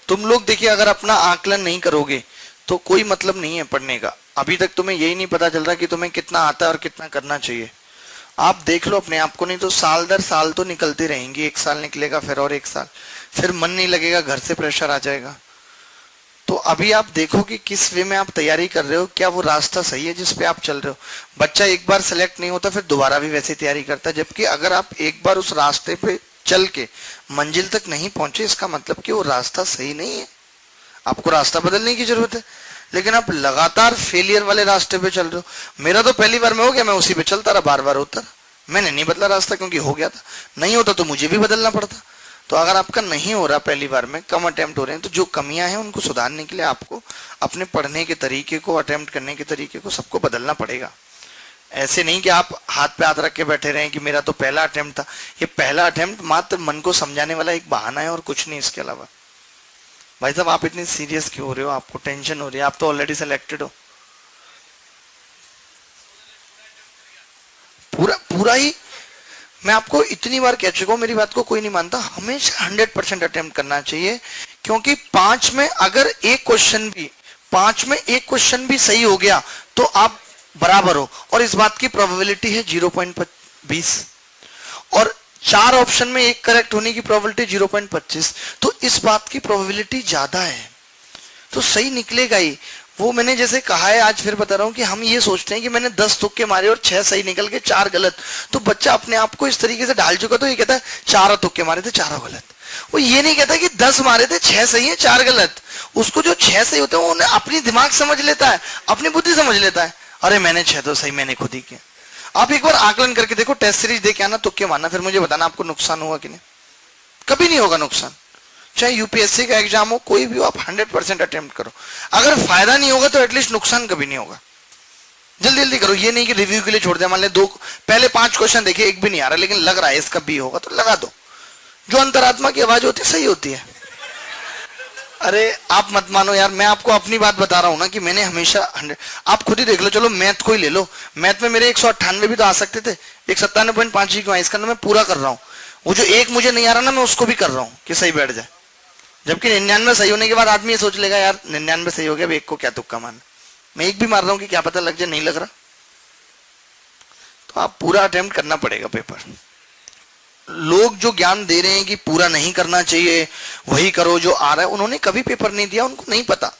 तुम लोग देखिए, अगर अपना आकलन नहीं करोगे तो कोई मतलब नहीं है पढ़ने का। अभी तक तुम्हें यही नहीं पता चल रहा कि तुम्हें कितना आता है और कितना करना चाहिए। आप देख लो अपने आप को, नहीं तो साल दर साल तो निकलते रहेंगे। एक साल निकलेगा, फिर और एक साल, फिर मन नहीं लगेगा, घर से प्रेशर आ जाएगा। तो अभी आप देखो कि किस वे में आप तैयारी कर रहे हो, क्या वो रास्ता सही है जिस पे आप चल रहे हो। बच्चा एक बार सेलेक्ट नहीं होता फिर दोबारा भी वैसे तैयारी करता है, जबकि अगर आप एक बार उस रास्ते पे चल के मंजिल तक नहीं पहुंचे, इसका मतलब कि वो रास्ता सही नहीं है, आपको रास्ता बदलने की जरूरत है। लेकिन आप लगातार फेलियर वाले रास्ते पे चल रहे हो। मेरा तो पहली बार में हो गया, मैं उसी पे चलता रहा, बार बार होता रहा, मैंने नहीं बदला रास्ता, क्योंकि हो गया था। नहीं होता तो मुझे भी बदलना पड़ता। तो अगर आपका नहीं हो रहा पहली बार में, कम अटेम्प्ट हो रहे हैं, तो जो कमियां हैं उनको सुधारने के लिए आपको अपने पढ़ने के तरीके को, अटेम्प्ट करने के तरीके को, सबको बदलना पड़ेगा। ऐसे नहीं कि आप हाथ पे हाथ रख के बैठे रहे कि मेरा तो पहला अटेम्प्ट था। ये पहला अटेम्प्ट मात्र मन को समझाने वाला एक बहाना है और कुछ नहीं इसके अलावा। भाई साहब, आप इतनी सीरियस क्यों हो रहे हो? आपको टेंशन हो रही है? आप तो ऑलरेडी सिलेक्टेड हो। पूरा पूरा ही, मैं आपको इतनी बार कह चुका हूं, मेरी बात को कोई नहीं मानता। हमेशा 100% अटेम्प्ट करना चाहिए, क्योंकि 5 में अगर एक क्वेश्चन भी सही हो गया तो आप बराबर हो, और इस बात की प्रोबेबिलिटी है 0.20, और 4 ऑप्शन में एक करेक्ट होने की प्रोबेबिलिटी 0.25, तो इस बात की प्रोबेबिलिटी ज्यादा है, तो सही निकलेगा ही। वो मैंने जैसे कहा है, आज फिर बता रहा हूं कि हम ये सोचते हैं कि मैंने 10 तुक्के मारे और 6 सही निकल के 4 गलत। तो बच्चा अपने आप को इस तरीके से ढाल चुका, तो ये कहता है 4 तुक्के मारे थे, 4 गलत। वो ये नहीं कहता कि 10 मारे थे, 6 सही है, 4 गलत। उसको जो 6 सही होते हैं वो अपनी दिमाग समझ लेता है, अपनी बुद्धि समझ लेता है, अरे मैंने 6 तो सही मैंने खुद ही किया। आप एक बार आकलन करके देखो, टेस्ट सीरीज देके आना, तुक्के मारना, फिर मुझे बताना आपको नुकसान हुआ कि नहीं। कभी नहीं होगा नुकसान। चाहे यूपीएससी का एग्जाम हो, कोई भी हो, आप 100% अटेम्प्ट करो। अगर फायदा नहीं होगा तो एटलीस्ट नुकसान कभी नहीं होगा। जल्दी जल्दी करो, ये नहीं कि रिव्यू के लिए छोड़ दिया। मान ले पहले 5 क्वेश्चन देखे, एक भी नहीं आ रहा, लेकिन लग रहा है इसका बी होगा, तो लगा दो। जो अंतरात्मा की आवाज होती है सही होती है। अरे आप मत मानो यार, मैं आपको अपनी बात बता रहा हूं ना कि मैंने हमेशा 100। आप खुद ही देख लो, चलो मैथ को ही ले लो, मैथ में मेरे 198 भी तो आ सकते थे, 197.5 ही क्यों आए? इसका मैं पूरा कर रहा हूँ। वो जो एक मुझे नहीं आ रहा ना, मैं उसको भी कर रहा हूँ कि सही बैठ जाए। जबकि 99 सही होने के बाद आदमी ये सोच लेगा, यार 99 सही हो गया, एक को क्या तुक्का मारना। मैं एक भी मार रहा हूं कि क्या पता लग जाए, नहीं लग रहा। तो आप पूरा अटेम्प्ट करना पड़ेगा पेपर। लोग जो ज्ञान दे रहे हैं कि पूरा नहीं करना चाहिए, वही करो जो आ रहा है, उन्होंने कभी पेपर नहीं दिया, उनको नहीं पता।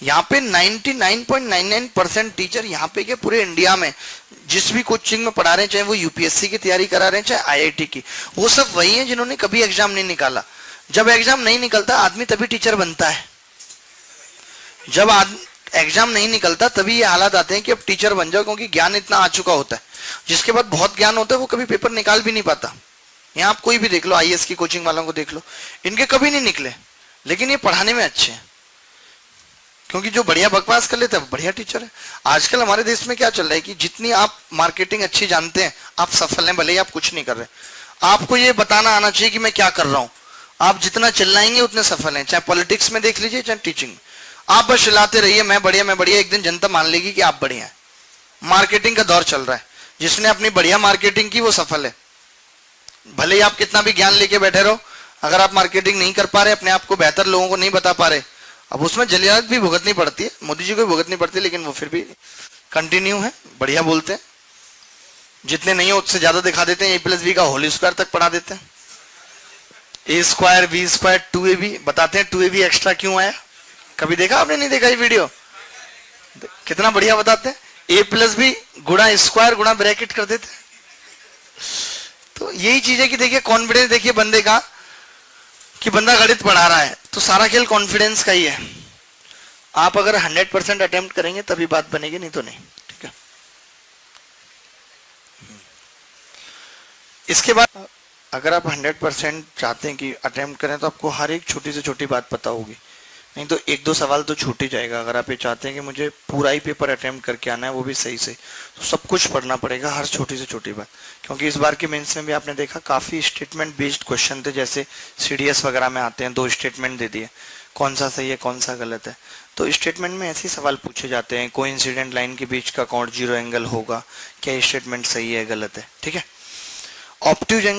यहाँ पे 99.99% टीचर यहाँ पे के पूरे इंडिया में जिस भी कोचिंग में पढ़ा रहे हैं, चाहे वो यूपीएससी की तैयारी करा रहे हैं, चाहे आईआईटी की, वो सब वही हैं जिन्होंने कभी एग्जाम नहीं निकाला। जब एग्जाम नहीं निकलता आदमी तभी टीचर बनता है। जब एग्जाम नहीं निकलता तभी ये हालात आते हैं कि अब टीचर बन जाओ, क्योंकि ज्ञान इतना आ चुका होता है। जिसके बाद बहुत ज्ञान होता है वो कभी पेपर निकाल भी नहीं पाता। यहाँ आप कोई भी देख लो, आईएएस की कोचिंग वालों को देख लो, इनके कभी नहीं निकले, लेकिन ये पढ़ाने में अच्छे हैं, क्योंकि जो बढ़िया बकवास कर लेते हैं बढ़िया टीचर है। आजकल हमारे देश में क्या चल रहा है कि जितनी आप मार्केटिंग अच्छी जानते हैं, आप सफल हैं, भले ही आप कुछ नहीं कर रहे। आपको ये बताना आना चाहिए कि मैं क्या कर रहा हूं। आप जितना चिल्लाएंगे उतने सफल हैं, चाहे पॉलिटिक्स में देख लीजिए, चाहे टीचिंग में। आप बस चिल्लाते रहिए मैं बढ़िया मैं बढ़िया, एक दिन जनता मान लेगी कि आप बढ़िया हैं। मार्केटिंग का दौर चल रहा है, जिसने अपनी बढ़िया मार्केटिंग की वो सफल है। भले ही आप कितना भी ज्ञान लेके बैठे रहो, अगर आप मार्केटिंग नहीं कर पा रहे, अपने आप को बेहतर लोगों को नहीं बता पा रहे, अब उसमें जलियात भी भुगतनी पड़ती है, मोदी जी को भी भुगतनी पड़ती है, लेकिन वो फिर भी कंटिन्यू है, बढ़िया बोलते हैं। जितने नहीं हो उससे ज्यादा दिखा देते हैं, A+B का होल स्क्वायर तक पढ़ा देते हैं, A² B² 2AB बताते हैं, 2AB एक्स्ट्रा क्यों आया। कभी देखा आपने? नहीं देखा ये वीडियो? कितना बढ़िया बताते हैं, A+B गुणा स्क्वायर गुणा ब्रैकेट कर देते हैं। तो यही चीज है कि देखिए कॉन्फिडेंस देखिए बंदे का, कि बंदा गणित पढ़ा रहा है, तो सारा खेल कॉन्फिडेंस का ही है। आप अगर 100% अटेम्प्ट करेंगे तभी बात बनेगी, नहीं तो नहीं। ठीक है। इसके बाद अगर आप 100% चाहते हैं कि अटेम्प्ट करें, तो आपको हर एक छोटी से छोटी बात पता होगी, नहीं तो 1-2 सवाल तो छूट ही जाएगा। अगर आप ये चाहते हैं कि मुझे पूरा ही पेपर अटेम्प्ट करके आना है, वो भी सही से, तो सब कुछ पढ़ना पड़ेगा, हर छोटी से छोटी बात। क्योंकि इस बार के मेंस में भी आपने देखा काफी स्टेटमेंट बेस्ड क्वेश्चन थे, जैसे सीडीएस वगैरह में आते हैं, 2 स्टेटमेंट दे दिए, कौन सा सही है कौन सा गलत है। तो स्टेटमेंट में ऐसे सवाल पूछे जाते हैं, कोइंसिडेंट लाइन के बीच का कौन 0 एंगल होगा, क्या स्टेटमेंट सही है गलत है। ठीक है। Obtuse angle